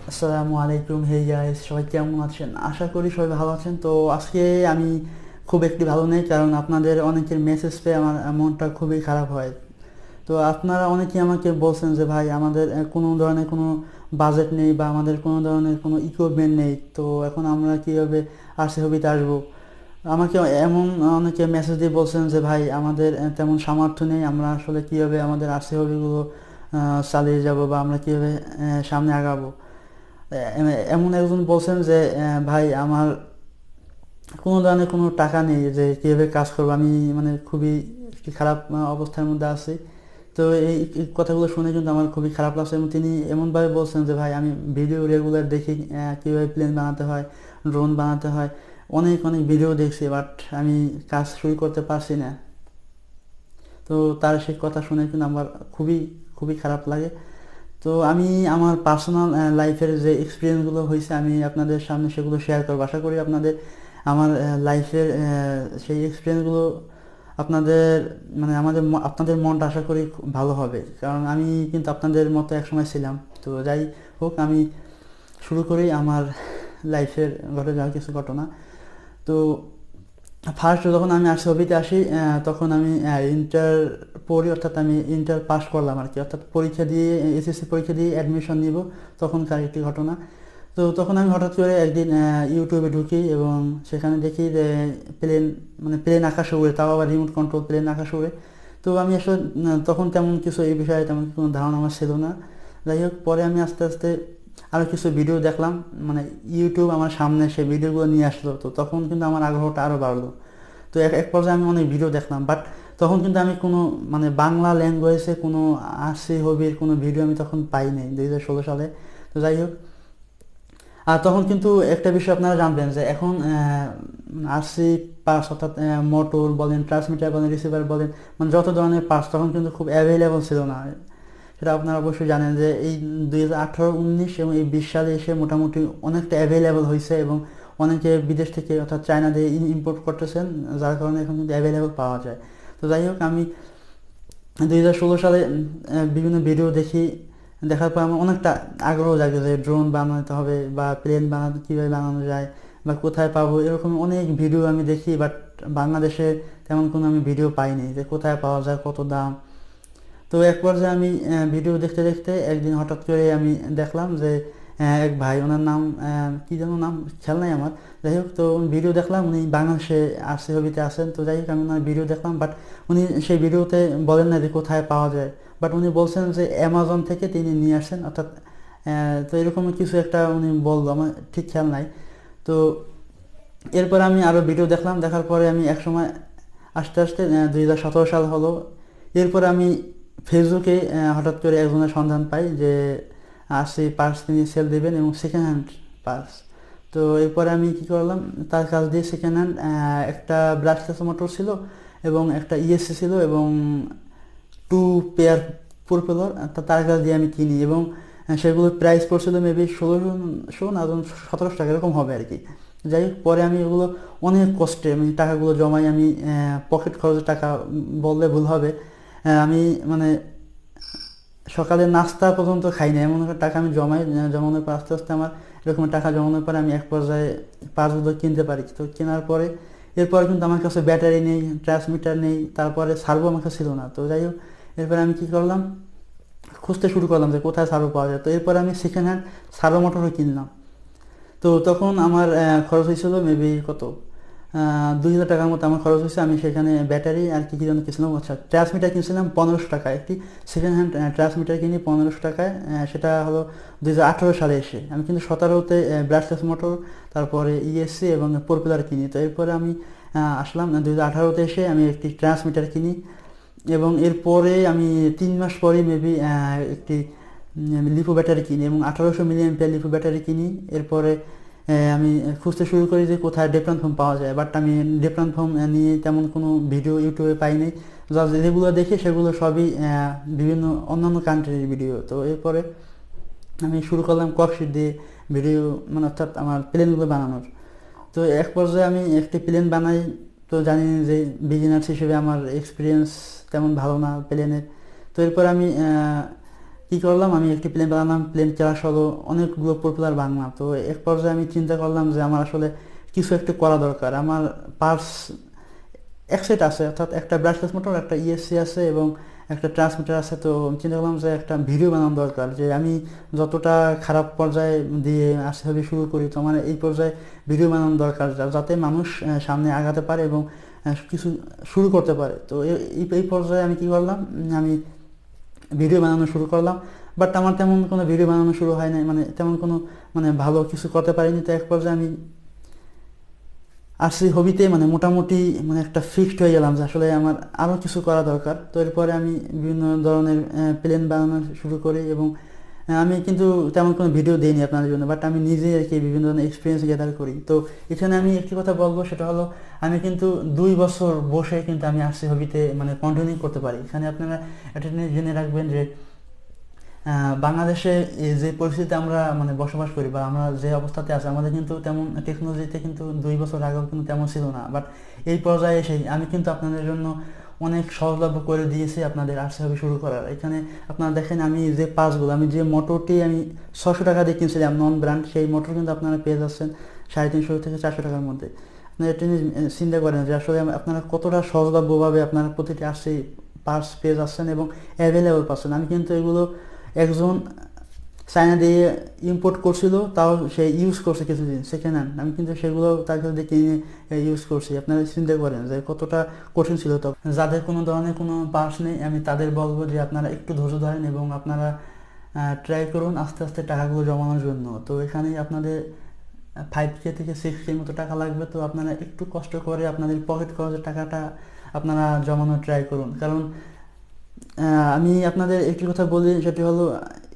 আসসালামু আলাইকুম। Hey guys, সবাই কেমন আছেন? আশা করি সবাই ভালো আছেন। তো আজকে আমি খুব একটি ভালো নেই, কারণ আপনাদের অনেকের মেসেজ পেয়ে আমার মনটা খুবই খারাপ হয়। তো আপনারা অনেকেই আমাকে বলছেন যে ভাই আমাদের কোনো ধরনের কোনো বাজেট নেই বা আমাদের কোনো ধরনের কোনো ইকুইপমেন্ট নেই, তো এখন আমরা কীভাবে আরসি হবিতে আসবো। আমাকে এমন অনেকে মেসেজ দিয়ে বলছেন যে ভাই আমাদের তেমন সামর্থ্য নেই, আমরা আসলে কীভাবে আমাদের আরসি হবিগুলো চালিয়ে যাব বা আমরা কীভাবে সামনে আগাবো। এমন একজন বলছেন যে ভাই আমার কোনো ধরনের কোনো টাকা নেই, যে কীভাবে কাজ করবো, আমি মানে খুবই একটি খারাপ অবস্থার মধ্যে আছি। তো এই কথাগুলো শুনে কিন্তু আমার খুবই খারাপ লাগছে, এবং তিনি এমনভাবে বলছেন যে ভাই আমি ভিডিও রেগুলার দেখি কীভাবে প্লেন বানাতে হয়, ড্রোন বানাতে হয়, অনেক অনেক ভিডিও দেখছি, বাট আমি কাজ শুরু করতে পারছি না। তো তার সেই কথা শুনে কিন্তু আমার খুবই খুবই খারাপ লাগে। তো আমি আমার পার্সোনাল লাইফের যে এক্সপিরিয়েন্সগুলো হয়েছে আমি আপনাদের সামনে সেগুলো শেয়ার করবো। আশা করি আপনাদের আমার লাইফের সেই এক্সপিরিয়েন্সগুলো আপনাদের মানে আপনাদের মনটা আশা করি খুব ভালো হবে, কারণ আমি কিন্তু আপনাদের মতো একসময় ছিলাম। তো যাই হোক, আমি শুরু করি আমার লাইফের ঘটে যাওয়া কিছু ঘটনা। তো ফার্স্ট যখন আমি ছবিতে আসি, তখন আমি ইন্টার পড়ি, অর্থাৎ আমি ইন্টার পাস করলাম আর কি, অর্থাৎ পরীক্ষা দিয়ে এসএসসি পরীক্ষা দিয়ে অ্যাডমিশন নিব, তখনকার একটি ঘটনা। তো তখন আমি হঠাৎ করে একদিন ইউটিউবে ঢুকি এবং সেখানে দেখি যে প্লেন, মানে প্লেন আকাশে উড়ে, তাও আবার রিমোট কন্ট্রোল প্লেন আকাশে উড়ে। তো আমি আসলে তখন তেমন কিছু এই বিষয়ে তেমন কোনো ধারণা আমার ছিল না। যাই হোক, পরে আমি আস্তে আস্তে আরও কিছু ভিডিও দেখলাম, মানে ইউটিউব আমার সামনে সেই ভিডিওগুলো নিয়ে আসলো, তো তখন কিন্তু আমার আগ্রহটা আরও বাড়লো। তো এক পর্যায়ে আমি অনেক ভিডিও দেখলাম, বাট তখন কিন্তু আমি কোনো মানে বাংলা ল্যাঙ্গুয়েজে কোনো আরসি হবির কোনো ভিডিও আমি তখন পাই নাই 2016 সালে। তো যাই হোক, আর তখন কিন্তু একটা বিষয় আপনারা জানবেন যে এখন আরসি পার্টস, অর্থাৎ মোটর বলেন, ট্রান্সমিটার বলেন, রিসিভার বলেন, মানে যত ধরনের পার্টস তখন কিন্তু খুব অ্যাভেলেবল ছিল না। সেটা আপনারা অবশ্যই জানেন যে এই 2018, 19 এবং এই 20 সালে এসে মোটামুটি অনেকটা অ্যাভেলেবল হয়েছে, এবং অনেকে বিদেশ থেকে অর্থাৎ চায়না দিয়ে ইম্পোর্ট করতেছেন, যার কারণে এখন কিন্তু অ্যাভেলেবল পাওয়া যায়। তো যাই হোক, আমি 2016 সালে বিভিন্ন ভিডিও দেখি, দেখার পর আমার অনেকটা আগ্রহ জাগে যে ড্রোন বানাতে হবে বা প্লেন বানাতে কীভাবে বানানো যায় বা কোথায় পাবো, এরকম অনেক ভিডিও আমি দেখি, বাট বাংলাদেশে তেমন কোনো আমি ভিডিও পাইনি যে কোথায় পাওয়া যায়, কত দাম। তো এক পর্যায়ে আমি ভিডিও দেখতে দেখতে একদিন হঠাৎ করে আমি দেখলাম যে এক ভাই, ওনার নাম কি যেন নাম খেয়াল নাই আমার। যাই হোক, তো ভিডিও দেখলাম উনি বাংলাদেশে আরসি হবিতে আছেন। তো যাই হোক, আমি ওনার ভিডিও দেখলাম, বাট উনি সেই ভিডিওতে বলেন না যে কোথায় পাওয়া যায়, বাট উনি বলছেন যে অ্যামাজন থেকে তিনি নিয়ে আসেন, অর্থাৎ তো এরকম কিছু একটা উনি বললো, আমার ঠিক খেয়াল নাই। তো এরপর আমি আরও ভিডিও দেখলাম, দেখার পরে আমি একসময় আস্তে আস্তে 2017 সাল হলো। এরপর আমি ফেসবুকে হঠাৎ করে একজনের সন্ধান পাই যে আরসি পার্টস তিনি সেল দেবেন এবং সেকেন্ড হ্যান্ড পার্টস। তো এরপরে আমি কি করলাম, তার কাছ দিয়ে সেকেন্ড হ্যান্ড একটা ব্রাশলেস মোটর ছিল এবং একটা ইএসসি ছিল এবং 2 পেয়ার প্রপেলার, তার কাছ দিয়ে আমি কিনি, এবং সেগুলোর প্রাইস পড়ছিল মেবি 1600 না 1700 টাকা এরকম হবে আর কি। যাই হোক, পরে আমি ওগুলো অনেক কষ্টে আমি টাকাগুলো জমাই, আমি পকেট খরচের টাকা বললে ভুল হবে, আমি মানে সকালে নাস্তা পর্যন্ত খাই না এমন একটা টাকা আমি জমাই। জমানোর পর আস্তে আস্তে আমার এরকম টাকা জমানোর পরে আমি এক পর্যায়ে পার্টসগুলো কিনতে পারি। তো কেনার পরে এরপর কিন্তু আমার কাছে ব্যাটারি নেই, ট্রান্সমিটার নেই, তারপরে সার্ভো আমার কাছে ছিল না। তো যাই হোক, এরপরে আমি কী করলাম, খুঁজতে শুরু করলাম যে কোথায় সার্ভো পাওয়া যায়। তো এরপর আমি সেকেন্ড হ্যান্ড সার্ভো মোটরও কিনলাম। তো তখন আমার খরচ হয়েছিল মেবি কত, 2000 টাকার মতো আমার খরচ হয়েছে। আমি সেখানে ব্যাটারি আর কী কী যেন কিনছিলাম, আচ্ছা ট্রান্সমিটার কিনছিলাম 1500 টাকায়, একটি সেকেন্ড হ্যান্ড ট্রান্সমিটার কিনি 1500 টাকায়। সেটা হলো 2018 সালে এসে। আমি কিন্তু 17-তে ব্রাশলেস মোটর, তারপরে ইএসসি এবং প্রপেলার কিনি। তো এরপরে আমি আসলাম 2018-তে এসে আমি একটি ট্রান্সমিটার কিনি, এবং এরপরে আমি 3 মাস পরে মেবি একটি লিপো ব্যাটারি কিনি এবং 1800 মিলি অ্যাম্পিয়ার লিপো ব্যাটারি কিনি। এরপরে আমি খুঁজতে শুরু করি যে কোথায় ডেপ্রন ফোম পাওয়া যায়, বাট আমি ডেপ্রন ফোম নিয়ে তেমন কোনো ভিডিও ইউটিউবে পাইনি। যা যেগুলো দেখি সেগুলো সবই বিভিন্ন অন্যান্য কান্ট্রির ভিডিও। তো এরপরে আমি শুরু করলাম ককশিট দিয়ে ভিডিও, মানে অর্থাৎ আমার প্লেনগুলো বানানোর। তো এক পর্যায়ে আমি একটি প্লেন বানাই। তো জানি যে বিগিনার্স হিসেবে আমার এক্সপিরিয়েন্স তেমন ভালো না প্লেনের। তো এরপর আমি কী করলাম, আমি একটি প্লেন বানালাম, প্লেন ক্র্যাশ হলো, অনেকগুলো প্রপেলার ভাঙলাম। তো এক পর্যায়ে আমি চিন্তা করলাম যে আমার আসলে কিছু একটা করা দরকার। আমার পার্টস এক সেট আছে, অর্থাৎ একটা ব্রাশলেস মোটর, একটা ইএসসি আছে এবং একটা ট্রান্সমিটার আছে। তো আমি চিন্তা করলাম যে একটা ভিডিও বানানো দরকার, যে আমি যতটা খারাপ পর্যায়ে দিয়ে আসতে হবে শুরু করি, তো আমার এই পর্যায়ে ভিডিও বানানো দরকার যাতে মানুষ সামনে আগাতে পারে এবং কিছু শুরু করতে পারে। তো এই পর্যায়ে আমি কী করলাম, আমি ভিডিও বানানো শুরু করলাম। বাট আমার তেমন কোনো ভিডিও বানানো শুরু হয় নাই, মানে তেমন কোনো ভালো কিছু করতে পারিনি। তো এক পর্যায়ে আমি আরসি হবিতে মোটামুটি একটা ফিক্সড হয়ে গেলাম যে আসলে আমার আরও কিছু করা দরকার। তো এরপরে আমি বিভিন্ন ধরনের প্লেন বানানো শুরু করি এবং আমি কিন্তু তেমন কোনো ভিডিও দিইনি আপনাদের জন্য, বাট আমি নিজে আর কি বিভিন্ন ধরনের এক্সপিরিয়েন্স গ্যাদার করি। তো এখানে আমি একটি কথা বলবো, সেটা হলো আমি কিন্তু 2 বছর বসে কিন্তু আমি আরসি হবিতে কন্টিনিউ করতে পারি। এখানে আপনারা এটা জেনে রাখবেন যে বাংলাদেশে যে পরিস্থিতিতে আমরা বসবাস করি বা আমরা যে অবস্থাতে আছি, আমাদের কিন্তু তেমন টেকনোলজিতে কিন্তু 2 বছর আগেও কিন্তু তেমন ছিল না। বাট এই পর্যায়ে এসে আমি কিন্তু আপনাদের জন্য অনেক সহজলভ্য করে দিয়েছি আপনাদের আরসি হবি শুরু করার। এখানে আপনারা দেখেন, আমি যে পার্টসগুলো, আমি যে মোটরটি আমি 600 টাকা দিয়ে কিনছিলাম নন ব্র্যান্ড, সেই মোটর কিন্তু আপনারা পেয়ে যাচ্ছেন 350 থেকে 400 টাকার মধ্যে। আপনারা এটা নিয়ে চিন্তা করেন যে আসলে আপনারা কতটা সহজলভ্যভাবে আপনারা প্রতিটি আরসি পার্টস পেয়ে যাচ্ছেন এবং অ্যাভেলেবল পাচ্ছেন। আমি কিন্তু এগুলো একজন চায়না দিয়ে ইম্পোর্ট করছিল, তাও সে ইউজ করছে কিছুদিন সেকেন্ড হ্যান্ড, আমি কিন্তু সেগুলো তার কাছে দিয়ে কিনে ইউজ করছি। আপনারা চিন্তা করেন যে কতটা কঠিন ছিল। তখন যাদের কোনো ধরনের কোনো পার্টস নেই, আমি তাদের বলবো যে আপনারা একটু ধৈর্য ধরেন এবং আপনারা ট্রাই করুন আস্তে আস্তে টাকাগুলো জমানোর জন্য। তো এখানে আপনাদের 5K থেকে 6K মতো টাকা লাগবে। তো আপনারা একটু কষ্ট করে আপনাদের পকেট খরচের টাকাটা আপনারা জমানোর ট্রাই করুন। কারণ আমি আপনাদের একটি কথা বলি, সেটি হলো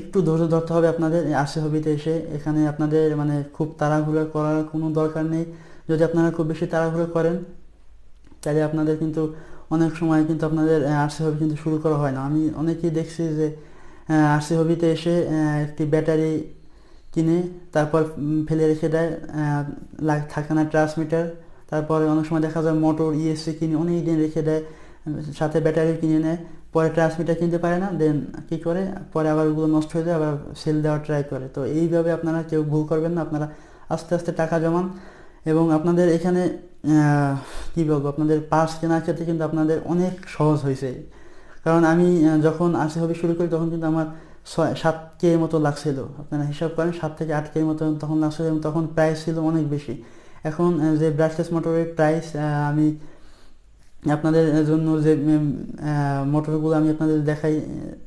একটু ধৈর্য ধরতে হবে আপনাদের আরসি হবিতে এসে। এখানে আপনাদের খুব তাড়াহুড়ো করার কোনো দরকার নেই। যদি আপনারা খুব বেশি তাড়াহুড়ো করেন, তাহলে আপনাদের কিন্তু অনেক সময় কিন্তু আপনাদের আরসি হবি কিন্তু শুরু করা হয় না। আমি অনেকেই দেখছি যে আরসি হবিতে এসে একটি ব্যাটারি কিনে তারপর ফেলে রেখে দেয়, থাকে না ট্রান্সমিটার। তারপরে অনেক সময় দেখা যায় মোটর ইএসসি কিনে অনেক দিন রেখে দেয়, সাথে ব্যাটারি কিনে নেয়, পরে ট্রান্সমিটার কিনতে পারে না, দেন কী করে, পরে আবার ওগুলো নষ্ট হয়ে যায়, আবার সেল দেওয়ার ট্রাই করে। তো এইভাবে আপনারা কেউ ভুল করবেন না, আপনারা আস্তে আস্তে টাকা জমান এবং আপনাদের এখানে কী বলবো, আপনাদের পার্টস কেনার ক্ষেত্রে কিন্তু আপনাদের অনেক সহজ হয়েছে। কারণ আমি যখন আরসি হবি শুরু করি তখন কিন্তু আমার 7K মতো লাগছিল। আপনারা হিসাব করেন, 7 থেকে 8K মতো তখন লাগছিল এবং তখন প্রাইস ছিল অনেক বেশি। এখন যে ব্রাশলেস মোটরের প্রাইস, আমি আপনাদের জন্য যে মোটরগুলো আমি আপনাদের দেখাই,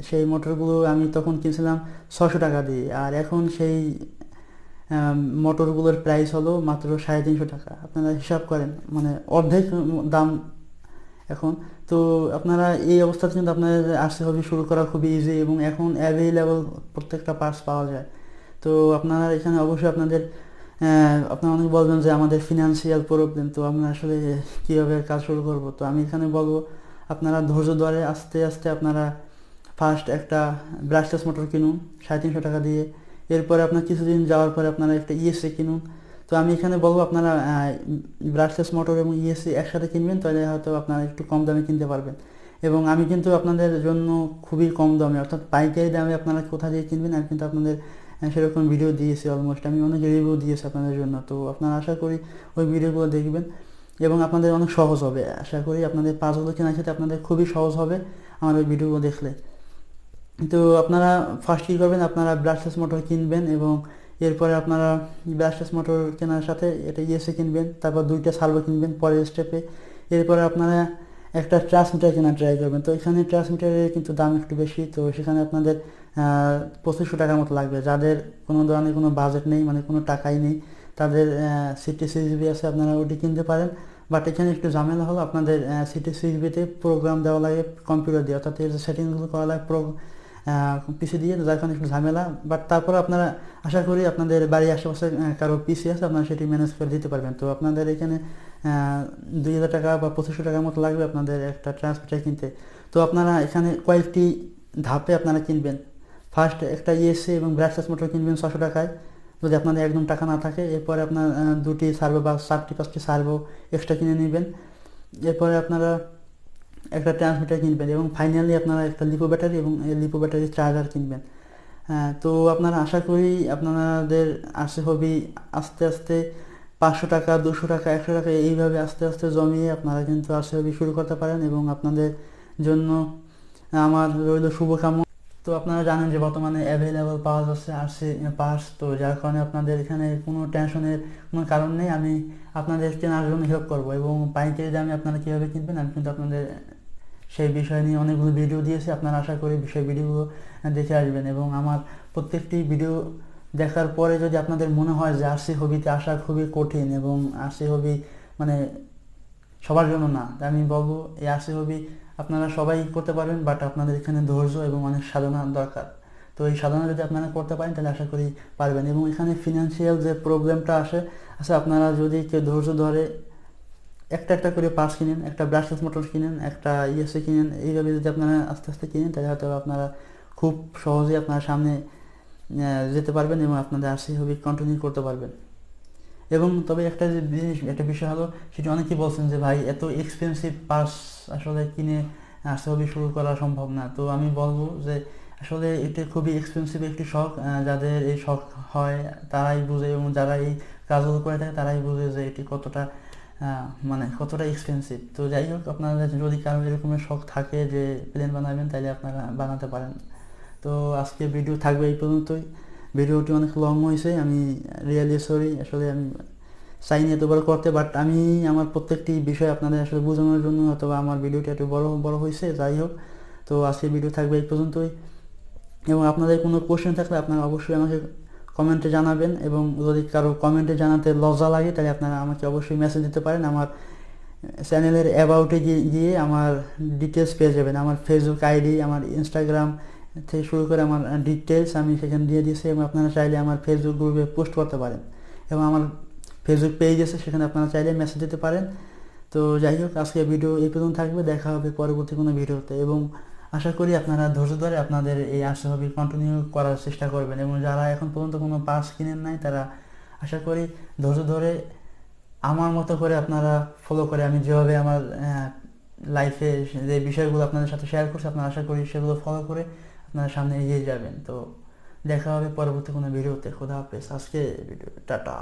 সেই মোটরগুলো আমি তখন কিনছিলাম 600 টাকা দিয়ে, আর এখন সেই মোটরগুলোর প্রাইস হলো মাত্র 350 টাকা। আপনারা হিসাব করেন, অর্ধেক দাম এখন। তো আপনারা এই অবস্থাতে কিন্তু আপনাদের আরসি হবি শুরু করা খুবই ইজি এবং এখন অ্যাভেলেবল প্রত্যেকটা পার্টস পাওয়া যায়। তো আপনারা এখানে অবশ্যই আপনারা অনেক বলবেন যে আমাদের ফিনান্সিয়াল প্রবলেম, তো আমরা আসলে কীভাবে কাজ শুরু করব। তো আমি এখানে বলবো আপনারা ধৈর্য ধরে আস্তে আস্তে আপনারা ফার্স্ট একটা ব্রাশলেস মোটর কিনুন 350 টাকা দিয়ে। এরপরে আপনার কিছুদিন যাওয়ার পরে আপনারা একটা ইএসসি কিনুন। তো আমি এখানে বলবো আপনারা ব্রাশলেস মোটর এবং ইএসসি একসাথে কিনবেন, তাহলে হয়তো আপনারা একটু কম দামে কিনতে পারবেন। এবং আমি কিন্তু আপনাদের জন্য খুবই কম দামে, অর্থাৎ পাইকারি দামে আপনারা কোথা দিয়ে কিনবেন আমি কিন্তু আপনাদের সেরকম ভিডিও দিয়েছি, অলমোস্ট আমি অনেক রিভিউ দিয়েছি আপনাদের জন্য। তো আপনারা আশা করি ওই ভিডিওগুলো দেখবেন এবং আপনাদের অনেক সহজ হবে। আশা করি আপনাদের পাঁচগুলো কেনার ক্ষেত্রে আপনাদের খুবই সহজ হবে আমার ওই ভিডিওগুলো দেখলে। তো আপনারা ফার্স্ট কী করবেন, আপনারা ব্রাশলেস মোটর কিনবেন এবং এরপরে আপনারা ব্রাশলেস মোটর কেনার সাথে এটা ইএসএ কিনবেন, তারপর 2টা সার্ভো কিনবেন পরের স্টেপে। এরপরে আপনারা একটা ট্রান্সমিটার কেনার ট্রাই করবেন। তো এখানে ট্রান্সমিটারের কিন্তু দাম একটু বেশি, তো সেখানে আপনাদের 2500 টাকার মতো লাগবে। যাদের কোনো ধরনের কোনো বাজেট নেই, কোনো টাকাই নেই, তাদের সিটি সিজিবি আছে, আপনারা ওটি কিনতে পারেন। বাট এখানে একটু ঝামেলা হলো, আপনাদের সিটি সিজিবিতে প্রোগ্রাম দেওয়া লাগে কম্পিউটার দিয়ে, অর্থাৎ এর সেটিংসগুলো করা লাগে পিসি দিয়ে, যার কারণে একটু ঝামেলা। বাট তারপর আপনারা আশা করি আপনাদের বাড়ির আশেপাশে কারো পিসি আছে, আপনারা সেটি ম্যানেজ করে দিতে পারবেন। তো আপনাদের এখানে 2000 টাকা বা 2500 টাকার মতো লাগবে আপনাদের একটা ট্রান্সমিটার কিনতে। তো আপনারা এখানে কয়েকটি ধাপে আপনারা কিনবেন। ফার্স্ট একটা ইএসসি এবং ব্রাশলেস মোটর কিনবেন 600 টাকায়, যদি আপনাদের একদম টাকা না থাকে। এরপরে আপনার 2টি সার্ভো বা 4টি 5টি সার্ভো এক্সট্রা কিনে নেবেন। এরপরে আপনারা একটা ট্রান্সমিটার কিনবেন এবং ফাইনালি আপনারা একটা লিপো ব্যাটারি এবং লিপো ব্যাটারি চার্জার কিনবেন। হ্যাঁ, তো আপনারা আশা করি আপনাদের আরসি হবি আস্তে আস্তে 500 টাকা, 200 টাকা, 100 টাকা এইভাবে আস্তে আস্তে জমিয়ে আপনারা কিন্তু আরসি হবি শুরু করতে পারেন এবং আপনাদের জন্য আমার রইল শুভকামনা। তো আপনারা জানেন যে বর্তমানে অ্যাভেলেবল পাওয়া যাচ্ছে আরসি পার্টস, তো যার কারণে আপনাদের এখানে কোনো টেনশনের কোনো কারণ নেই। আমি আপনাদের কেনার জন্য হেল্প করবো এবং পাইকারি দামে আপনারা কীভাবে কিনবেন আমি কিন্তু আপনাদের সেই বিষয় নিয়ে অনেকগুলো ভিডিও দিয়েছি। আপনারা আশা করি ভিডিওগুলো দেখে আসবেন এবং আমার প্রত্যেকটি ভিডিও দেখার পরে যদি আপনাদের মনে হয় যে আরসি হবিতে আসা খুবই কঠিন এবং আরসি হবি মানে সবার জন্য না, আমি বলবো এই আরসি হবি আপনারা সবাই করতে পারবেন, বাট আপনাদের এখানে ধৈর্য এবং অনেক সাধনার দরকার। তো এই সাধনা যদি আপনারা করতে পারেন তাহলে আশা করি পারবেন। এবং এখানে ফিনান্সিয়াল যে প্রবলেমটা আসে আপনারা যদি কেউ ধৈর্য ধরে একটা একটা করে পার্টস কিনেন, একটা ব্রাশলেস মোটর কিনেন, একটা ইএসসি কিনেন, এইভাবে যদি আপনারা আস্তে আস্তে কিনেন তাহলে হয়তো আপনারা খুব সহজেই আপনারা সামনে যেতে পারবেন এবং আপনাদের আরসি হবি কন্টিনিউ করতে পারবেন। এবং তবে একটা যে জিনিস, একটা বিষয় হলো সেটা অনেকেই বলছেন যে ভাই এত এক্সপেন্সিভ পার্টস আসলে কিনে আরসি হবি শুরু করা সম্ভব না। তো আমি বলবো যে আসলে এটা খুবই এক্সপেন্সিভ একটি শখ, যাদের এই শখ হয় তারাই বুঝে এবং যারা এই কাজগুলো করে থাকে তারাই বুঝে যে এটি কতটা মানে কতটা এক্সপেন্সিভ। তো যাই হোক, আপনারা যদি কারো এরকমের শখ থাকে যে প্লেন বানাবেন তাহলে আপনারা বানাতে পারেন। তো আজকে ভিডিও থাকবে এই পর্যন্তই। ভিডিওটি অনেক লং হয়েছে, আমি রিয়েলি সরি। আসলে আমি চাইনি এতবার করতে, বাট আমি আমার প্রত্যেকটি বিষয় আপনাদের আসলে বোঝানোর জন্য অথবা আমার ভিডিওটি একটু বড় হয়েছে। যাই হোক, তো আজকে ভিডিও থাকবে এই পর্যন্তই এবং আপনাদের কোনো কোশ্চেন থাকলে আপনারা অবশ্যই আমাকে কমেন্টে জানাবেন এবং যদি কারো কমেন্টে জানাতে লজ্জা লাগে তাহলে আপনারা আমাকে অবশ্যই মেসেজ দিতে পারেন। আমার চ্যানেলের অ্যাবাউটে গিয়ে আমার ডিটেলস পেয়ে যাবেন। আমার ফেসবুক আইডি, আমার ইনস্টাগ্রাম থেকে শুরু করে আমার ডিটেলস আমি সেখানে দিয়ে দিয়েছি এবং আপনারা চাইলে আমার ফেসবুক গ্রুপে পোস্ট করতে পারেন এবং আমার ফেসবুক পেজ আছে, সেখানে আপনারা চাইলে মেসেজ দিতে পারেন। তো যাই হোক, আজকে ভিডিও এই পর্যন্ত থাকবে, দেখা হবে পরবর্তী কোনো ভিডিওতে এবং আশা করি আপনারা ধৈর্য ধরে আপনাদের এই আরসি হবি কন্টিনিউ করার চেষ্টা করবেন এবং যারা এখন পর্যন্ত কোনো পাস কিনেন নাই তারা আশা করি ধৈর্য ধরে আমার মতো করে আপনারা ফলো করে আমি যেভাবে আমার লাইফে যে বিষয়গুলো আপনাদের সাথে শেয়ার করছি আপনারা আশা করি সেগুলো ফলো করে আপনারা সামনে এগিয়ে যাবেন। তো দেখা হবে পরবর্তী কোনো ভিডিওতে। খোদা হাফেজ। আজকে ভিডিও টাটা।